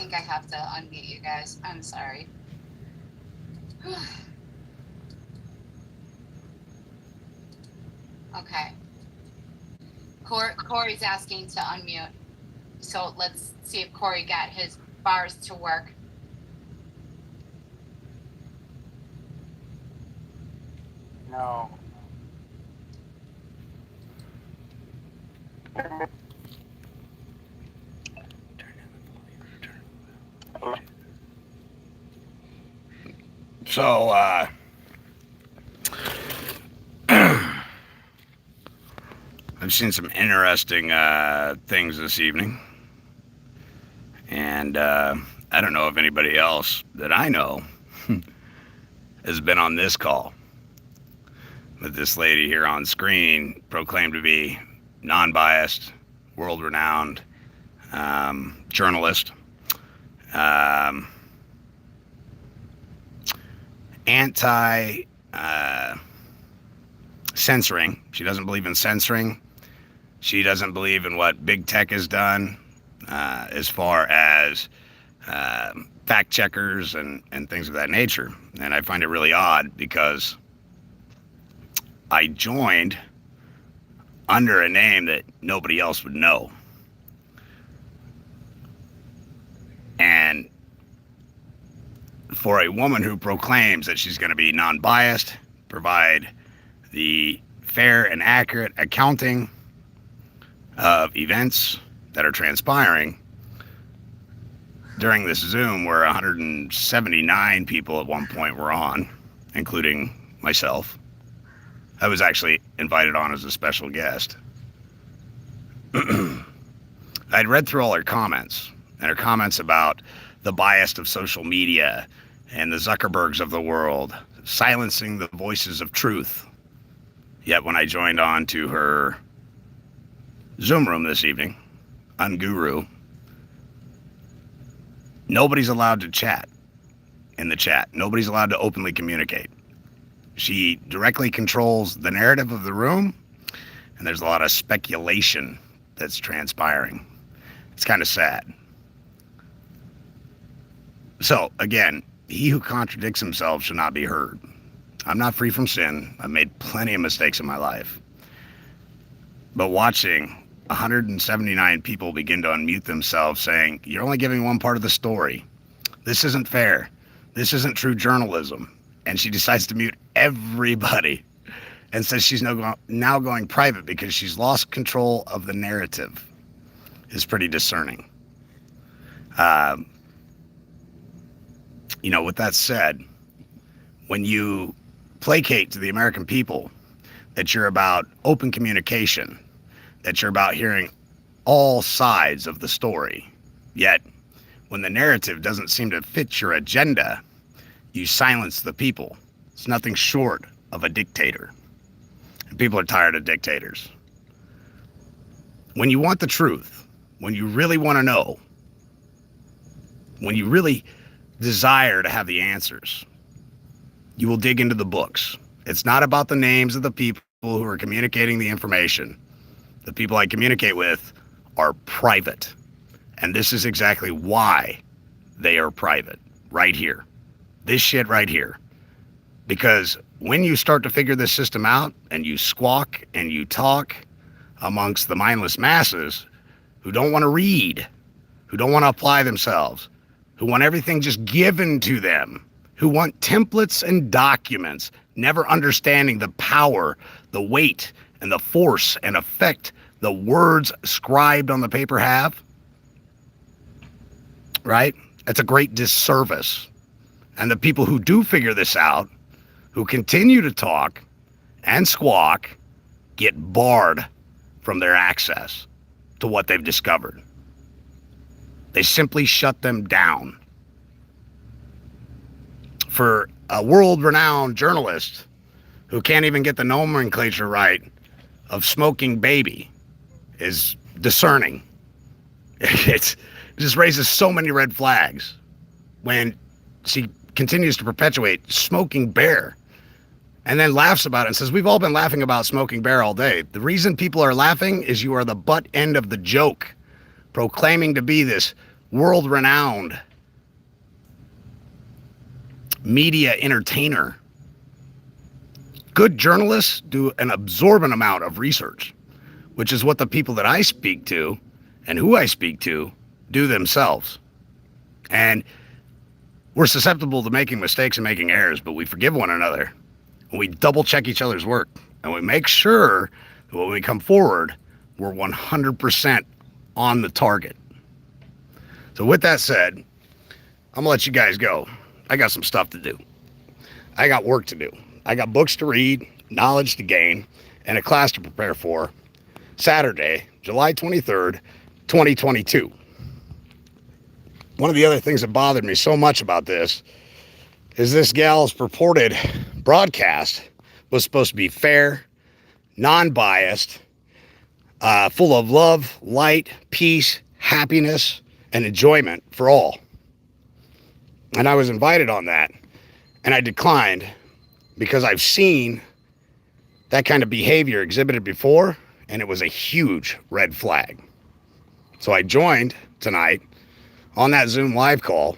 think I have to unmute you guys. I'm sorry. Okay. Corey's asking to unmute. So let's see if Corey got his bars to work. No. So, I've seen some interesting things this evening. And I don't know if anybody else that I know has been on this call. But this lady here on screen proclaimed to be non-biased, world-renowned journalist, anti-censoring. She doesn't believe in censoring. She doesn't believe in what big tech has done as far as fact checkers and things of that nature. And I find it really odd because I joined under a name that nobody else would know. And for a woman who proclaims that she's going to be non-biased, provide the fair and accurate accounting of events that are transpiring during this Zoom where 179 people at one point were on, including myself. I was actually invited on as a special guest. I'd read through all her comments, and her comments about the bias of social media and the Zuckerbergs of the world silencing the voices of truth. Yet when I joined on to her Zoom room this evening on Guru, nobody's allowed to chat in the chat. Nobody's allowed to openly communicate. She directly controls the narrative of the room, and there's a lot of speculation that's transpiring. It's kind of sad. So, again, he who contradicts himself should not be heard. I'm not free from sin. I've made plenty of mistakes in my life. But watching 179 people begin to unmute themselves saying, you're only giving one part of the story. This isn't fair. This isn't true journalism. And she decides to mute everybody and says she's now going private because she's lost control of the narrative. Is pretty discerning. With that said, when you placate to the American people that you're about open communication, that you're about hearing all sides of the story, yet when the narrative doesn't seem to fit your agenda, you silence the people. It's nothing short of a dictator. And people are tired of dictators. When you want the truth, when you really want to know, when you really desire to have the answers, you will dig into the books. It's not about the names of the people who are communicating the information. The people I communicate with are private. And this is exactly why they are private, right here. This shit right here. Because when you start to figure this system out and you squawk and you talk amongst the mindless masses who don't want to read, who don't want to apply themselves, who want everything just given to them, who want templates and documents, never understanding the power, the weight, and the force and effect the words scribed on the paper have, right? That's a great disservice. And the people who do figure this out, who continue to talk and squawk, get barred from their access to what they've discovered. They simply shut them down. For a world-renowned journalist who can't even get the nomenclature right of smoking baby is discerning. It just raises so many red flags when she continues to perpetuate smoking bear and then laughs about it and says, we've all been laughing about smoking bear all day. The reason people are laughing is you are the butt end of the joke, proclaiming to be this world-renowned media entertainer. Good journalists do an absorbent amount of research, which is what the people that I speak to and who I speak to do themselves. And we're susceptible to making mistakes and making errors, but we forgive one another. And we double check each other's work. And we make sure that when we come forward, we're 100% on the target. So with that said, I'm gonna let you guys go. I got some stuff to do. I got work to do. I got books to read, knowledge to gain, and a class to prepare for Saturday, July 23rd, 2022. One of the other things that bothered me so much about this is this gal's purported broadcast was supposed to be fair, non-biased, full of love, light, peace, happiness, and enjoyment for all. And I was invited on that, and I declined because I've seen that kind of behavior exhibited before, and it was a huge red flag. So I joined tonight on that Zoom live call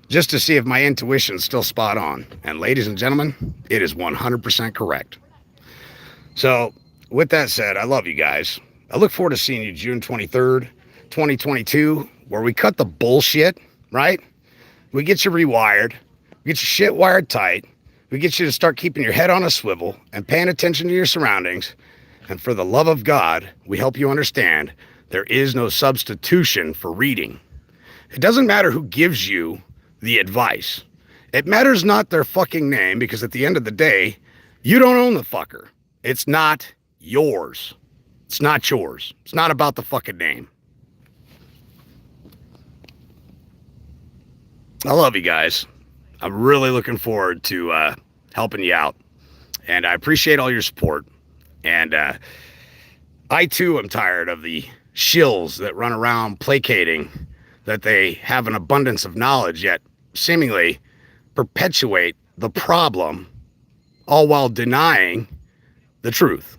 just to see if my intuition's still spot on. And ladies and gentlemen, it is 100% correct. So with that said, I love you guys. I look forward to seeing you June 23rd, 2022, where we cut the bullshit, right? We get you rewired, we get your shit wired tight, we get you to start keeping your head on a swivel and paying attention to your surroundings. And for the love of God, we help you understand there is no substitution for reading. It doesn't matter who gives you the advice. It matters not their fucking name, because at the end of the day, you don't own the fucker. It's not yours. It's not yours. It's not about the fucking name. I love you guys. I'm really looking forward to helping you out. And I appreciate all your support. And I too am tired of the shills that run around placating that they have an abundance of knowledge, yet seemingly perpetuate the problem, all while denying the truth.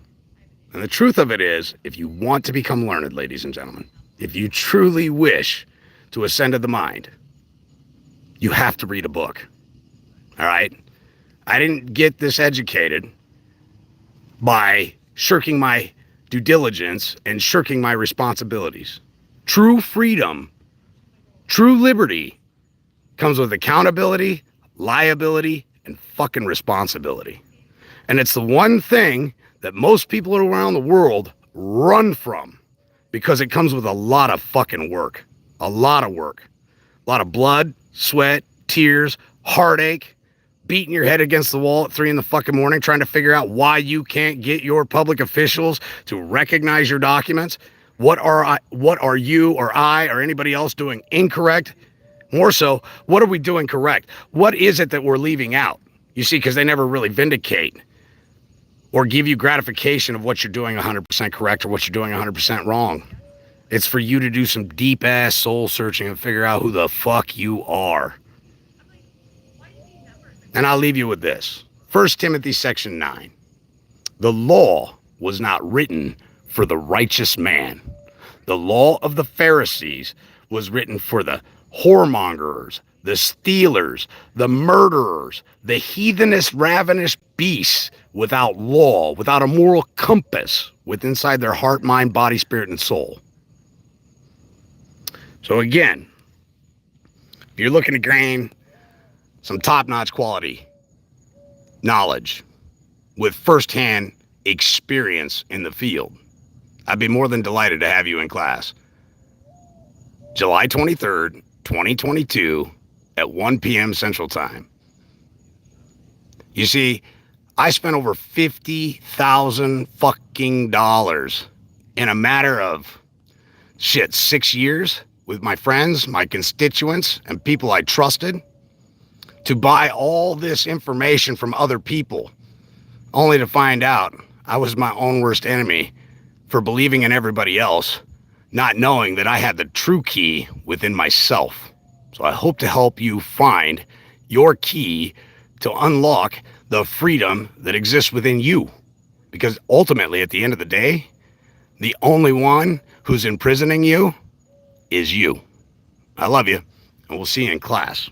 And the truth of it is, if you want to become learned, ladies and gentlemen, if you truly wish to ascend to the mind, you have to read a book. All right? I didn't get this educated by shirking my due diligence and shirking my responsibilities. True freedom, true liberty comes with accountability, liability, and fucking responsibility. And it's the one thing that most people around the world run from, because it comes with a lot of fucking work. A lot of work. A lot of blood, sweat, tears, heartache, beating your head against the wall at 3 in the fucking morning trying to figure out why you can't get your public officials to recognize your documents. What are you or I or anybody else doing incorrect? More so, what are we doing correct? What is it that we're leaving out? You see, because they never really vindicate or give you gratification of what you're doing 100% correct or what you're doing 100% wrong. It's for you to do some deep-ass soul searching and figure out who the fuck you are. And I'll leave you with this. 1 Timothy section 9. The law was not written for the righteous man. The law of the Pharisees was written for the whoremongers, the stealers, the murderers, the heathenish, ravenous beasts without law, without a moral compass within inside their heart, mind, body, spirit, and soul. So again, if you're looking to gain some top-notch quality knowledge with firsthand experience in the field, I'd be more than delighted to have you in class. July 23rd, 2022 at 1 p.m. Central Time. You see, I spent over $50,000 fucking dollars in a matter of 6 years with my friends, my constituents, and people I trusted to buy all this information from other people, only to find out I was my own worst enemy for believing in everybody else, not knowing that I had the true key within myself. So I hope to help you find your key to unlock the freedom that exists within you. Because ultimately, at the end of the day, the only one who's imprisoning you is you. I love you, and we'll see you in class.